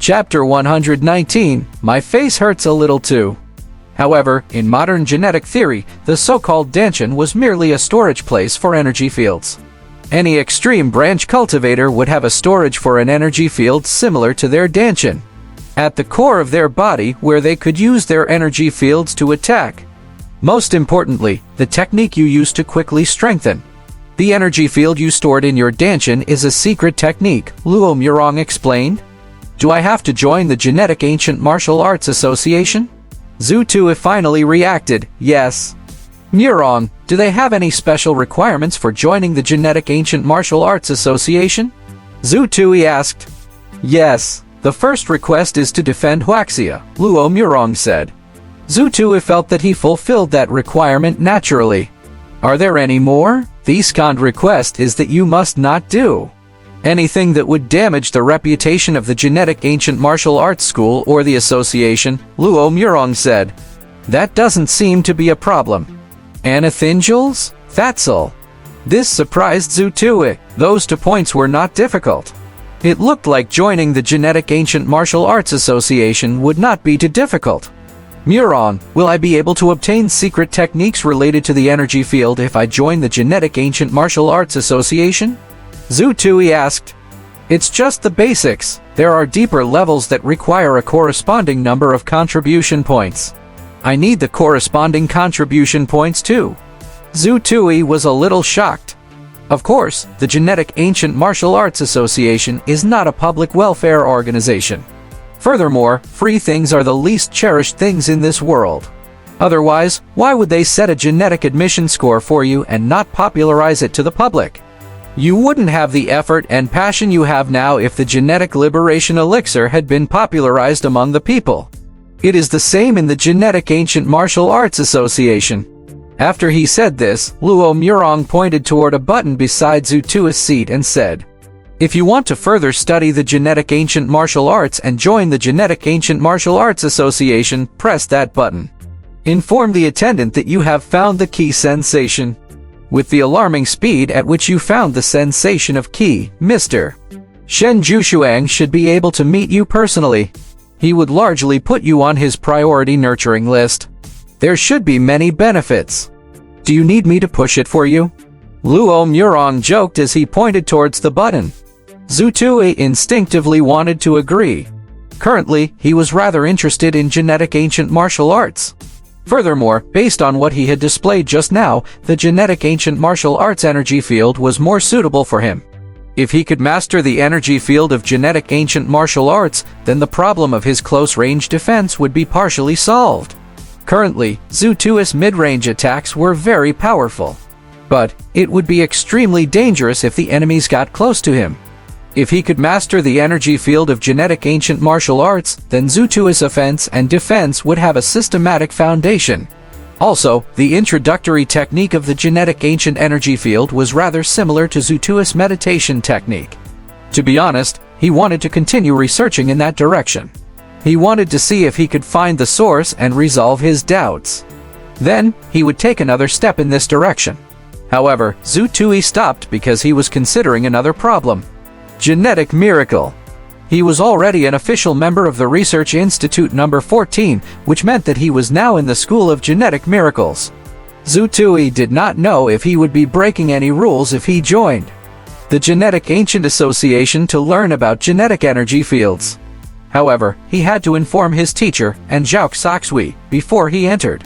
Chapter 119, My face hurts a little too. However, in modern genetic theory, the so-called danchan was merely a storage place for energy fields. Any extreme branch cultivator would have a storage for an energy field similar to their danchan, at the core of their body where they could use their energy fields to attack. Most importantly, the technique you use to quickly strengthen the energy field you stored in your danchan is a secret technique, Luo Murong explained. Do I have to join the Genetic Ancient Martial Arts Association? Zhu Tui finally reacted, yes. Murong, do they have any special requirements for joining the Genetic Ancient Martial Arts Association? Zhu Tui asked. Yes, the first request is to defend Wuxia, Luo Murong said. Zhu Tui felt that he fulfilled that requirement naturally. Are there any more? The second request is that you must not do anything that would damage the reputation of the Genetic Ancient Martial Arts School or the association, Luo Murong said. That doesn't seem to be a problem. Anathingals? That's all. This surprised Zhu Tui. Those 2 points were not difficult. It looked like joining the Genetic Ancient Martial Arts Association would not be too difficult. Murong, will I be able to obtain secret techniques related to the energy field if I join the Genetic Ancient Martial Arts Association? Zhu Tui asked. It's just the basics. There are deeper levels that require a corresponding number of contribution points. I need the corresponding contribution points too. Zhu Tui was a little shocked. Of course, the Genetic Ancient Martial Arts Association is not a public welfare organization. Furthermore, free things are the least cherished things in this world. Otherwise, why would they set a genetic admission score for you and not popularize it to the public? You wouldn't have the effort and passion you have now if the genetic liberation elixir had been popularized among the people. It is the same in the Genetic Ancient Martial Arts Association. After he said this, Luo Murong pointed toward a button beside Zhu Tui's seat and said, if you want to further study the Genetic Ancient Martial Arts and join the Genetic Ancient Martial Arts Association, press that button. Inform the attendant that you have found the key sensation. With the alarming speed at which you found the sensation of key, Mr. Shen Jushuang should be able to meet you personally. He would largely put you on his priority nurturing list. There should be many benefits. Do you need me to push it for you? Luo Murong joked as he pointed towards the button. Zhu Tui instinctively wanted to agree. Currently, he was rather interested in genetic ancient martial arts. Furthermore, based on what he had displayed just now, the genetic ancient martial arts energy field was more suitable for him. If he could master the energy field of genetic ancient martial arts, then the problem of his close-range defense would be partially solved. Currently, Zhu Tui's mid-range attacks were very powerful. But it would be extremely dangerous if the enemies got close to him. If he could master the energy field of genetic ancient martial arts, then Zhu Tui's offense and defense would have a systematic foundation. Also, the introductory technique of the genetic ancient energy field was rather similar to Zhu Tui's meditation technique. To be honest, he wanted to continue researching in that direction. He wanted to see if he could find the source and resolve his doubts. Then, he would take another step in this direction. However, Zhu Tui stopped because he was considering another problem. Genetic miracle. He was already an official member of the Research Institute number 14, which meant that he was now in the School of Genetic Miracles. Zhu Tui did not know if he would be breaking any rules if he joined the Genetic Ancient Association to learn about genetic energy fields. However, he had to inform his teacher, and Zhao Saxui, before he entered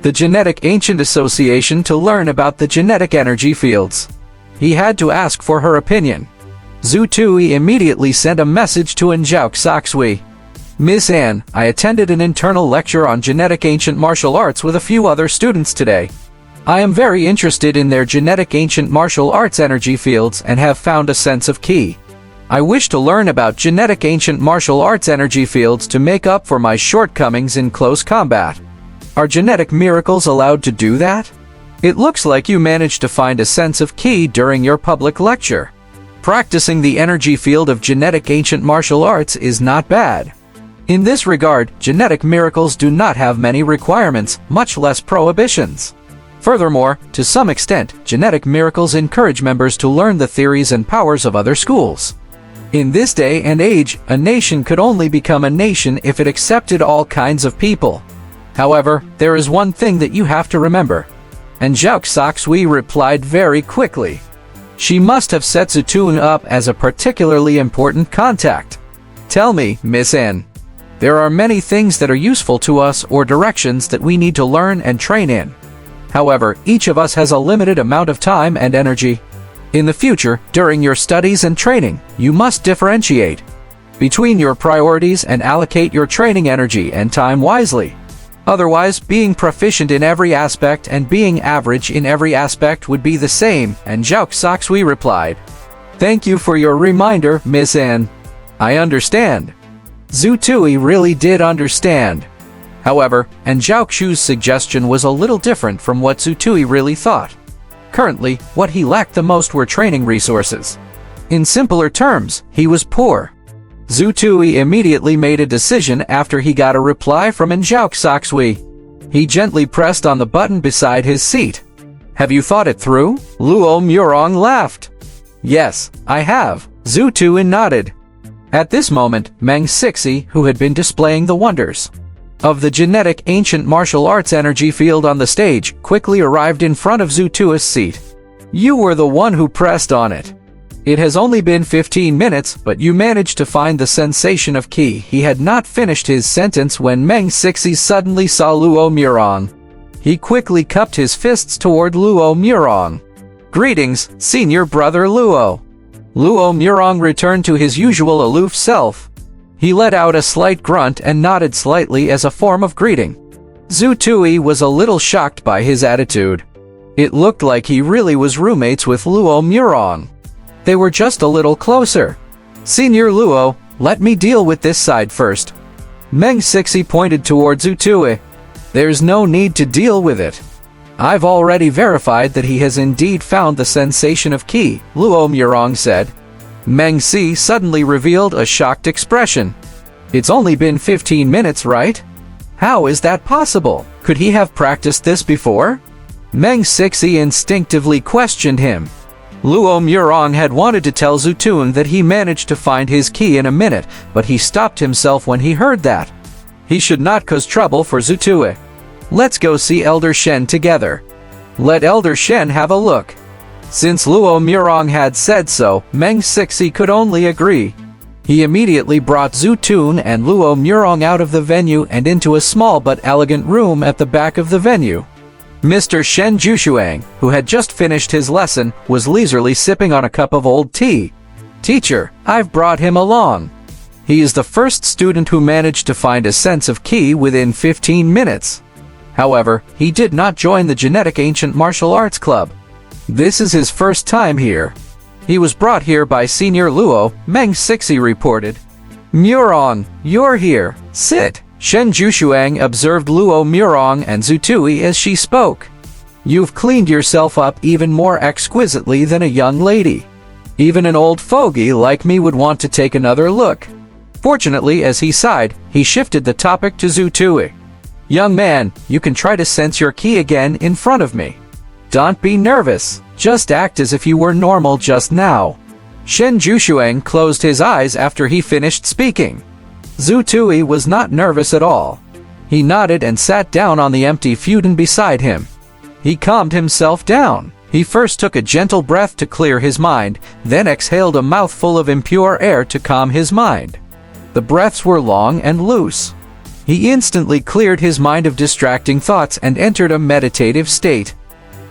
the Genetic Ancient Association to learn about the genetic energy fields. He had to ask for her opinion. Zhu Tui immediately sent a message to Zhao Saxui. Miss Anne, I attended an internal lecture on genetic ancient martial arts with a few other students today. I am very interested in their genetic ancient martial arts energy fields and have found a sense of ki. I wish to learn about genetic ancient martial arts energy fields to make up for my shortcomings in close combat. Are genetic miracles allowed to do that? It looks like you managed to find a sense of ki during your public lecture. Practicing the energy field of genetic ancient martial arts is not bad. In this regard, genetic miracles do not have many requirements, much less prohibitions. Furthermore, to some extent, genetic miracles encourage members to learn the theories and powers of other schools. In this day and age, a nation could only become a nation if it accepted all kinds of people. However, there is one thing that you have to remember. And Zhao Soxui replied very quickly. She must have set Zutun up as a particularly important contact. Tell me, Miss N. There are many things that are useful to us or directions that we need to learn and train in. However, each of us has a limited amount of time and energy. In the future, during your studies and training, you must differentiate between your priorities and allocate your training energy and time wisely. Otherwise, being proficient in every aspect and being average in every aspect would be the same, and Zhao Soxui replied. Thank you for your reminder, Miss N. I understand. Zhu Tui really did understand. However, and Zhao Xu's suggestion was a little different from what Zhu Tui really thought. Currently, what he lacked the most were training resources. In simpler terms, he was poor. Zhu Tui immediately made a decision after he got a reply from Zhao Soxui. He gently pressed on the button beside his seat. Have you thought it through? Luo Murong laughed. Yes, I have, Zhu Tui nodded. At this moment, Meng Sixi, who had been displaying the wonders of the genetic ancient martial arts energy field on the stage, quickly arrived in front of Zhu Tui's seat. You were the one who pressed on it. It has only been 15 minutes, but you managed to find the sensation of qi. He had not finished his sentence when Meng Sixi suddenly saw Luo Murong. He quickly cupped his fists toward Luo Murong. Greetings, senior brother Luo. Luo Murong returned to his usual aloof self. He let out a slight grunt and nodded slightly as a form of greeting. Zhu Tui was a little shocked by his attitude. It looked like he really was roommates with Luo Murong. They were just a little closer. Senior Luo, let me deal with this side first. Meng Sixi pointed toward Zhu Tui. There's no need to deal with it. I've already verified that he has indeed found the sensation of qi, Luo Murong said. Meng Si suddenly revealed a shocked expression. It's only been 15 minutes, right? How is that possible? Could he have practiced this before? Meng Sixi instinctively questioned him. Luo Murong had wanted to tell Zhu Tun that he managed to find his key in a minute, but he stopped himself when he heard that. He should not cause trouble for Zhu Tui. Let's go see Elder Shen together. Let Elder Shen have a look. Since Luo Murong had said so, Meng Sixi could only agree. He immediately brought Zhu Tun and Luo Murong out of the venue and into a small but elegant room at the back of the venue. Mr. Shen Jushuang, who had just finished his lesson, was leisurely sipping on a cup of old tea. Teacher, I've brought him along. He is the first student who managed to find a sense of qi within 15 minutes. However, he did not join the Genetic Ancient Martial Arts Club. This is his first time here. He was brought here by Senior Luo, Meng Sixi reported. Murong, you're here. Sit. Shen Jushuang observed Luo Murong and Zhu Tui as she spoke. You've cleaned yourself up even more exquisitely than a young lady. Even an old fogey like me would want to take another look. Fortunately, as he sighed, he shifted the topic to Zhu Tui. Young man, you can try to sense your qi again in front of me. Don't be nervous, just act as if you were normal just now. Shen Jushuang closed his eyes after he finished speaking. Zhu Tui was not nervous at all. He nodded and sat down on the empty futon beside him. He calmed himself down. He first took a gentle breath to clear his mind, then exhaled a mouthful of impure air to calm his mind. The breaths were long and loose. He instantly cleared his mind of distracting thoughts and entered a meditative state.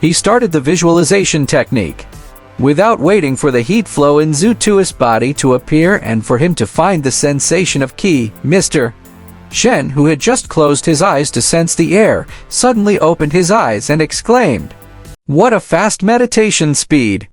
He started the visualization technique. Without waiting for the heat flow in Zhu Tui's body to appear and for him to find the sensation of qi, Mr. Shen, who had just closed his eyes to sense the air, suddenly opened his eyes and exclaimed, "What a fast meditation speed!